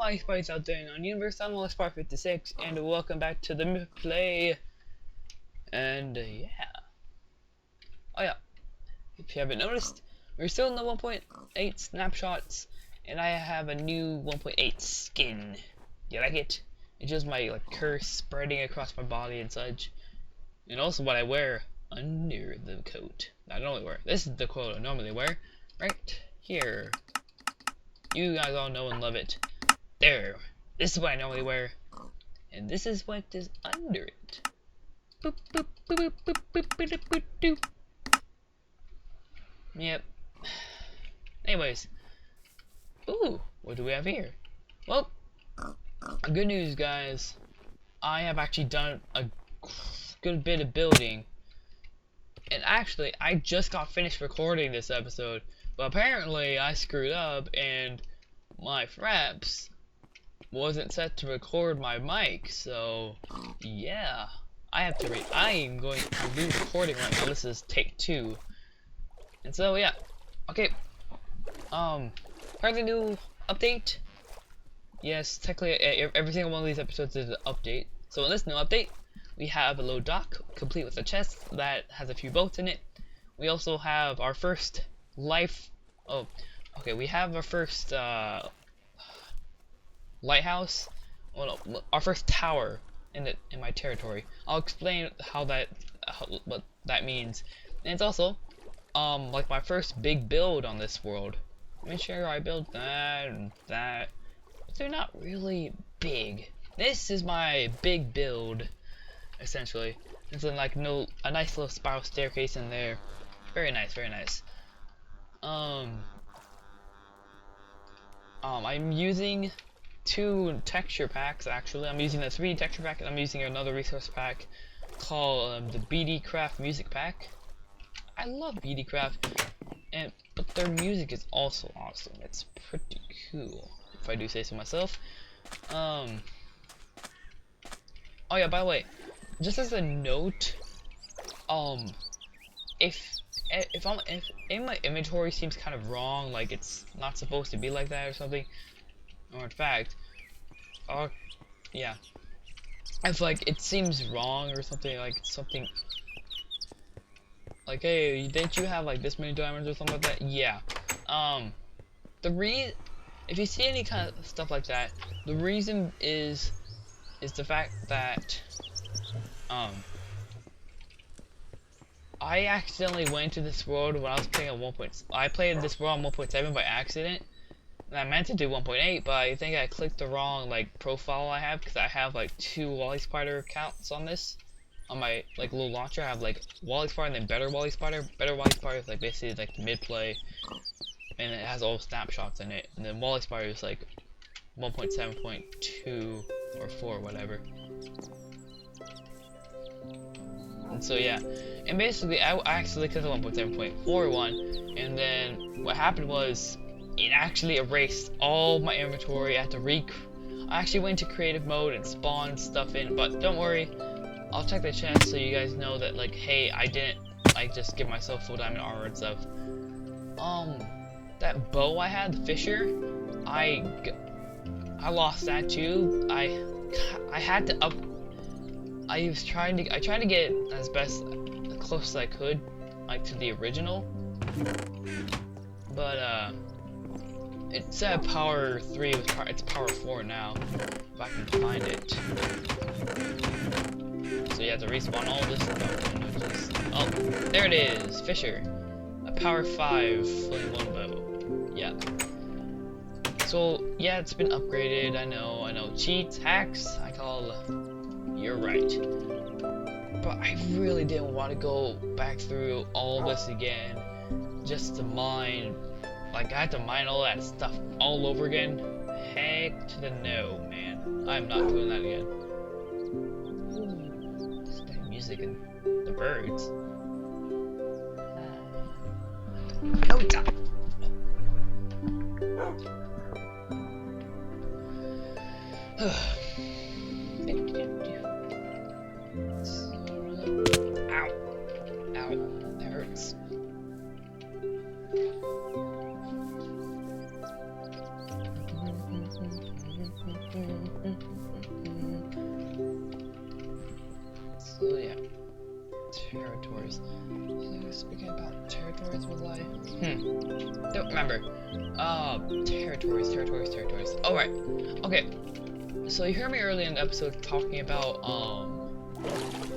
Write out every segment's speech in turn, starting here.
Hi Spideez out there on Universe, I'm Wallespider 56 and welcome back to the play. And yeah. Oh yeah, if you haven't noticed, we're still in the 1.8 snapshots and I have a new 1.8 skin. You like it? It's just my curse spreading across my body and such. And also what I wear under the coat. I normally wear. This is the coat I normally wear. Right here. You guys all know and love it. There. This is what I normally wear. And this is what is under it. Boop, boop, boop, boop, boop, boop, boop, boop, boop. Yep. Anyways. Ooh, what do we have here? Well, good news, guys. I have actually done a good bit of building. And actually, I just got finished recording this episode. But apparently, I screwed up and my fraps wasn't set to record my mic, so yeah, I am going to re-recording right now. This is take 2, and so yeah, okay. Heard the new update? Yes, technically every single one of these episodes is an update. So in this new update, we have a low dock complete with a chest that has a few boats in it. We also have our first life. Oh, okay. We have our first lighthouse. Well, no, our first tower in my territory. I'll explain what that means. And it's also like my first big build on this world. Make sure I built that and that, but they're not really big. This is my big build, essentially. It's like a nice little spiral staircase in there. Very nice, very nice. I'm using 2 texture packs actually. I'm using a 3D texture pack and I'm using another resource pack called the BD Craft Music Pack. I love BD Craft, but their music is also awesome. It's pretty cool, if I do say so myself. Oh yeah, by the way, just as a note, if my inventory seems kind of wrong, like it's not supposed to be like that or something, or in fact, yeah, if like it seems wrong or something, like something like, hey, didn't you have like this many diamonds or something like that? Yeah. If you see any kind of stuff like that, the reason is the fact that I accidentally went to this world when I was playing on 1. I played this world on 1.7 by accident. And I meant to do 1.8, but I think I clicked the wrong profile I have, because I have 2 Wallespider accounts on this. On my little launcher, I have Wallespider and then Better Wallespider. Better Wallespider is basically the mid-play, and it has all snapshots in it. And then Wallespider is 1.7.2 or 4, whatever. And so yeah, and basically I actually clicked on 1.7.41, and then what happened was, it actually erased all my inventory. I actually went to creative mode and spawned stuff in, but don't worry, I'll check the chest so you guys know that hey, I didn't just give myself full diamond armor and stuff. That bow I had, the Fisher, I lost that too. I had to up. I tried to get it as close as I could, to the original, but it said power 3, it's power 4 now, if I can find it. So you have to respawn all this stuff. Oh, there it is, Fisher. A power 5 fully one bow. Yeah. So yeah, it's been upgraded. I know. Cheats, hacks, I call. You're right. But I really didn't want to go back through all this again, just to mine. I had to mine all that stuff all over again. Heck to the no, man. I'm not doing that again. Ooh, this music and the birds. No stop. Ow. Ow. That hurts. territories. Speaking about territories, was I? Don't remember. Territories. Alright. Okay. So you heard me earlier in the episode talking about,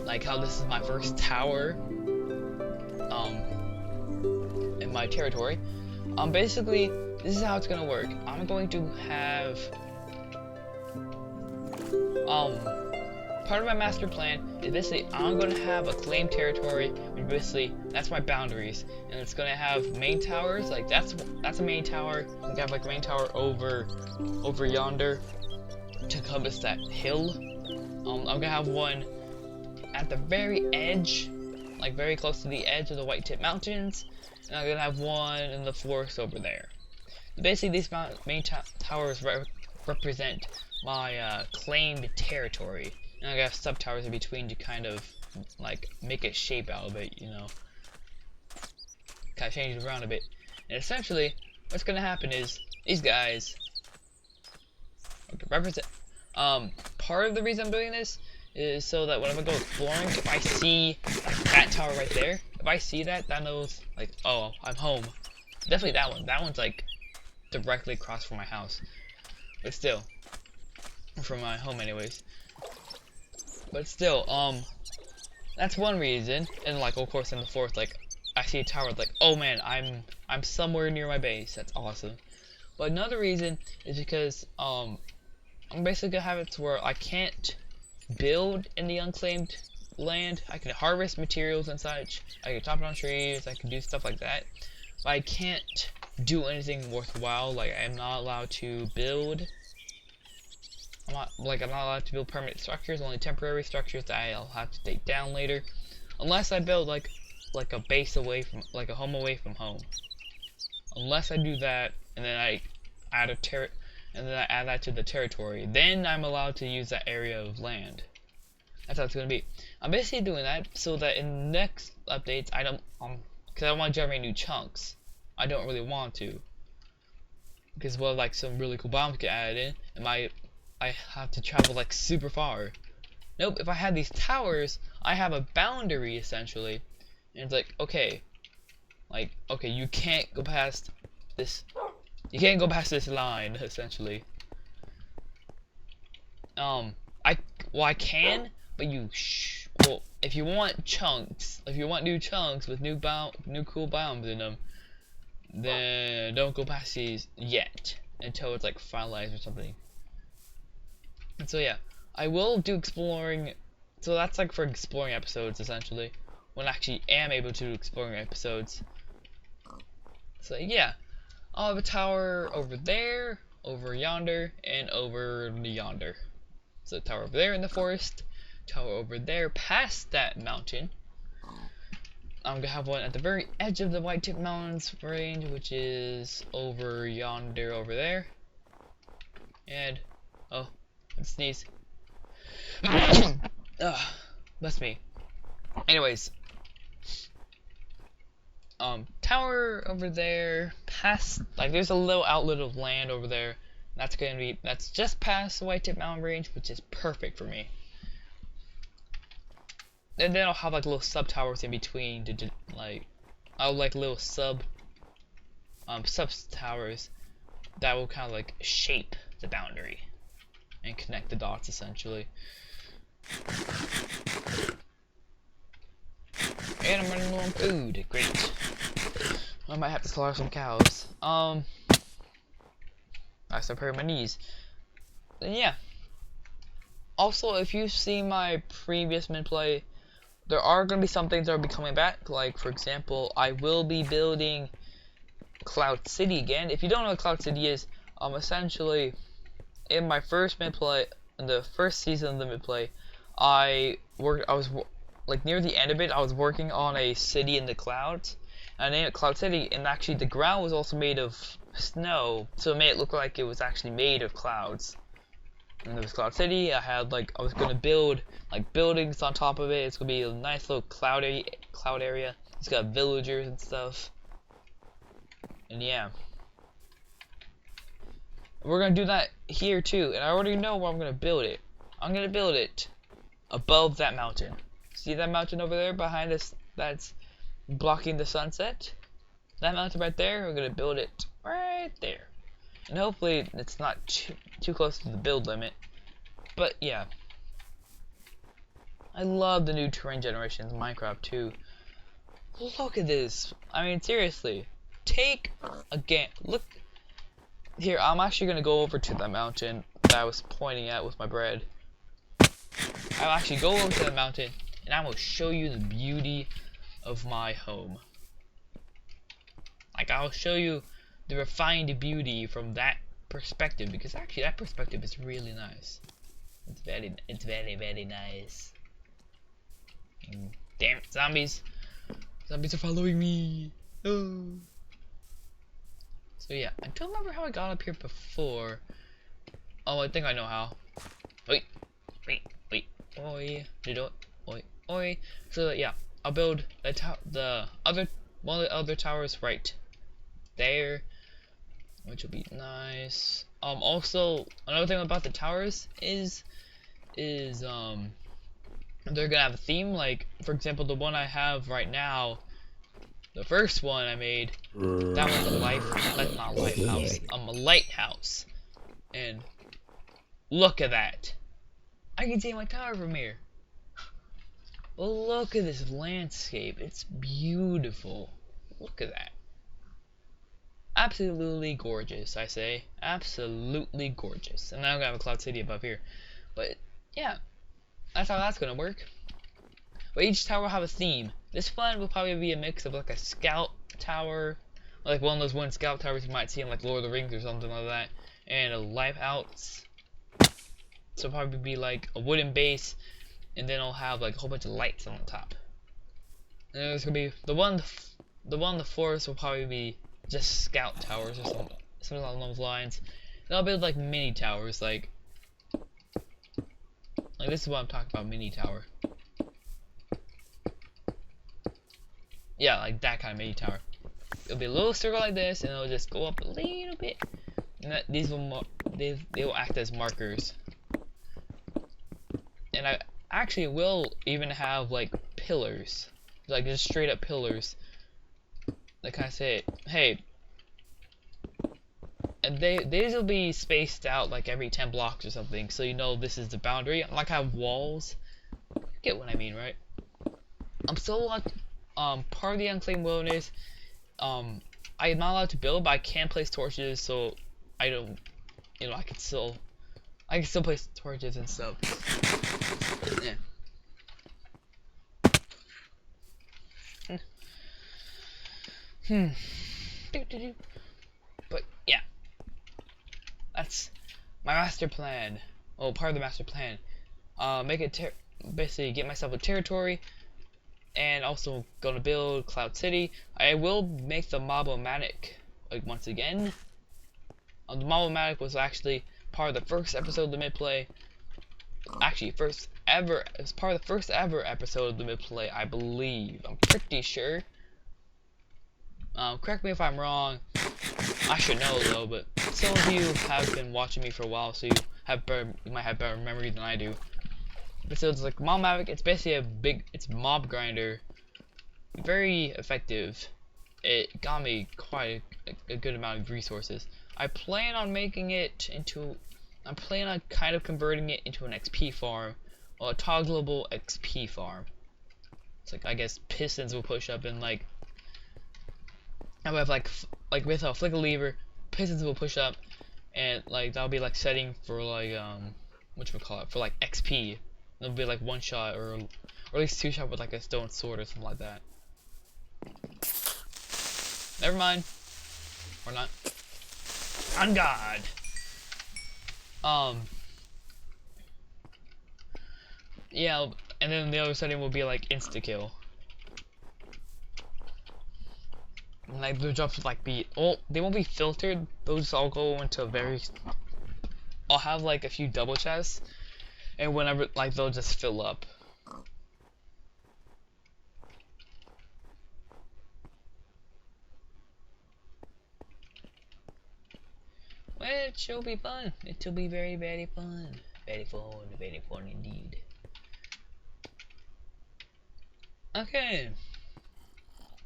like how this is my first tower, in my territory. Basically, this is how it's gonna work. I'm going to have, part of my master plan is basically I'm gonna have a claimed territory, which basically that's my boundaries, and it's gonna have main towers. Like that's a main tower. I'm gonna have like a main tower over yonder to encompass that hill. I'm gonna have one at the very edge, like very close to the edge of the White Tip Mountains, and I'm gonna have one in the forest over there. Basically, these main towers represent my claimed territory, and I'm gonna have sub towers in between to kind of like make a shape out of it, you know, kind of change it around a bit. And essentially, what's gonna happen is these guys represent. Part of the reason I'm doing this is so that when I go exploring, if I see like that tower right there, if I see that, that knows like, oh, I'm home. Definitely that one. That one's like directly across from my house, but still, from my home anyways. But still, that's one reason. And like, of course, in the fourth, like, I see a tower, like, oh man, I'm somewhere near my base. That's awesome. But another reason is because I'm basically gonna have it to where I can't build in the unclaimed land. I can harvest materials and such. I can chop down trees. I can do stuff like that. But I can't do anything worthwhile. Like, I'm not allowed to build. I'm not allowed to build permanent structures. Only temporary structures that I'll have to take down later, unless I build like a base away from, like a home away from home. Unless I do that, and then I add that to the territory, then I'm allowed to use that area of land. That's how it's gonna be. I'm basically doing that so that in the next updates, I don't, because I don't want to generate new chunks. I don't really want to, because well, like some really cool bombs get added in, and I have to travel like super far. Nope. If I had these towers, I have a boundary essentially, and it's like, okay, you can't go past this. You can't go past this line, essentially. I can, but well, if you want chunks, if you want new chunks with new cool biomes in them, then don't go past these yet until it's like finalized or something. And so yeah, I will do exploring. So that's like for exploring episodes essentially, when I actually am able to do exploring episodes. So yeah. I'll have a tower over there, over yonder, and over yonder. So tower over there in the forest, tower over there past that mountain. I'm gonna have one at the very edge of the White Tip Mountains range, which is over yonder over there. And, oh, let's sneeze. Bless me. Anyways. Tower over there, past, like, there's a little outlet of land over there. That's just past the White Tip Mountain range, which is perfect for me. And then I'll have like little sub towers in between to like, I'll like little sub towers that will kind of like shape the boundary and connect the dots essentially. And I'm running low on food. Great. I might have to slaughter some cows. I start hurting my knees. And yeah. Also, if you've seen my previous mid-play, there are going to be some things that will be coming back. Like, for example, I will be building Cloud City again. If you don't know what Cloud City is, essentially, in my first mid-play, in the first season of the mid-play, I was like near the end of it, I was working on a city in the clouds. And I named it Cloud City, and actually the ground was also made of snow, so it made it look like it was actually made of clouds. And there was Cloud City. I was gonna build like buildings on top of it. It's gonna be a nice little cloud area. It's got villagers and stuff. And yeah, we're gonna do that here too. And I already know where I'm gonna build it. I'm gonna build it above that mountain. See that mountain over there behind us that's blocking the sunset? That mountain right there, we're gonna build it right there. And hopefully it's not too close to the build limit. But yeah. I love the new terrain generations in Minecraft too. Look at this. I mean, seriously. Take again. Look. Here, I'm actually gonna go over to the mountain that I was pointing at with my bread. I'll actually go over to the mountain and I will show you the beauty of my home. Like, I'll show you the refined beauty from that perspective, because actually that perspective is really nice. It's very, very nice. And damn it, zombies! Zombies are following me. Oh. So yeah, I don't remember how I got up here before. Oh, I think I know how. Wait. Oi, oi. So yeah, I'll build the other one of the other towers right there, which will be nice. Also another thing about the towers is they're gonna have a theme. Like, for example, the one I have right now, the first one I made, that one's not lighthouse, a lighthouse. And look at that. I can see my tower from here. Well, look at this landscape. It's beautiful. Look at that. Absolutely gorgeous, I say. Absolutely gorgeous. And now I'm gonna have a Cloud City above here. But yeah, that's how that's gonna work. But each tower will have a theme. This one will probably be a mix of like a scout tower, like one of those one scout towers you might see in like Lord of the Rings or something like that, and a lighthouse. So it'll probably be like a wooden base, and then it'll have like a whole bunch of lights on the top. And there's gonna be the one in the forest will probably be just scout towers or something along those lines. And I'll build like mini towers, like this is what I'm talking about, mini tower. Yeah, like that kind of mini tower. It'll be a little circle like this, and it'll just go up a little bit. And these will they will act as markers. And I actually will even have like pillars, like just straight up pillars. Like I say, hey, and these will be spaced out like every 10 blocks or something, so you know this is the boundary. Like I have walls. You get what I mean, right? I'm still part of the unclaimed wilderness. I am not allowed to build, but I can place torches, so I don't, you know, I can still place torches and stuff. Yeah. But yeah, that's my master plan. Oh, part of the master plan. Make it basically get myself a territory, and also gonna build Cloud City. I will make the Mob-O-Matic like once again. The Mob-O-Matic was actually part of the first episode of the mid-play. Actually, it was part of the first ever episode of the mid-play, I believe. I'm pretty sure. Correct me if I'm wrong. I should know though, but some of you have been watching me for a while, so you might have better memory than I do. But so it's like Mob-O-Matic. It's basically it's mob grinder. Very effective. It got me quite a good amount of resources. I plan on kind of converting it into an XP farm, or a toggleable XP farm. It's like, I guess pistons will push up, and like I would have like with a flick a lever, pistons will push up, and like that'll be like setting for like whatchamacallit, for like XP. It'll be like one shot or at least two shot with like a stone sword or something like that. Never mind. Or not. On God. Yeah, and then the other setting will be like insta kill. And like the drops will like they won't be filtered. They'll just all go into I'll have like a few double chests, and whenever like they'll just fill up. Which will be fun. It will be very, very fun. Very fun indeed. Okay.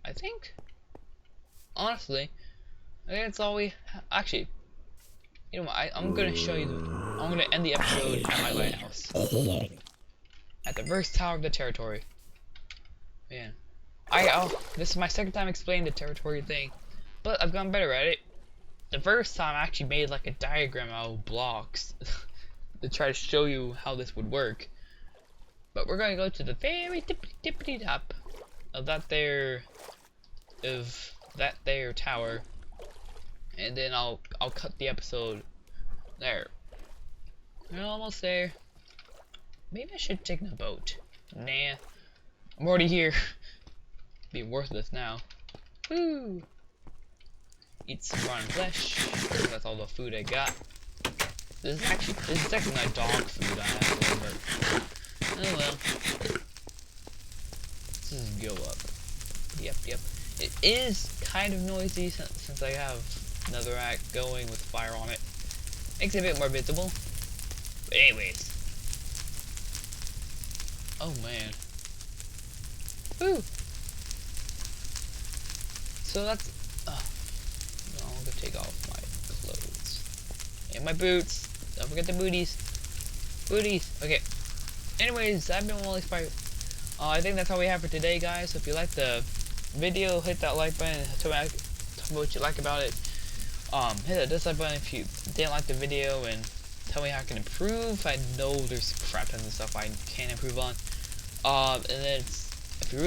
I think, honestly, I think that's all we actually, you know what, I'm gonna show you I'm gonna end the episode at my lighthouse. At the first tower of the territory. Man. This is my second time explaining the territory thing, but I've gotten better at it. The first time I actually made like a diagram out of blocks to try to show you how this would work. But we're gonna go to the very tippity top of that there tower, and then I'll cut the episode there. We're almost there. Maybe I should take the boat. Nah, I'm already here. Be worthless now. Woo! Eat some rotten flesh. That's all the food I got. This is actually my dog food I have to remember. Oh well. Let's just go up. Yep. It is kind of noisy since I have another act going with fire on it. Makes it a bit more visible. But anyways. Oh man. Woo! So that's no, I'm gonna take off my clothes. And my boots. Don't forget the booties. Booties. Okay. Anyways, I've been Wallespider. I think that's all we have for today, guys. So if you liked the video, hit that like button and tell me what you like about it. Hit that dislike button if you didn't like the video, and tell me how I can improve. I know there's crap tons of stuff I can improve on. And then if you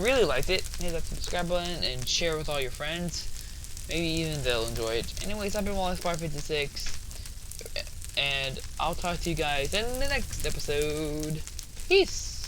really liked it, hit that subscribe button and share with all your friends. Maybe even they'll enjoy it. Anyways, I've been Wallace56, and I'll talk to you guys in the next episode. Peace!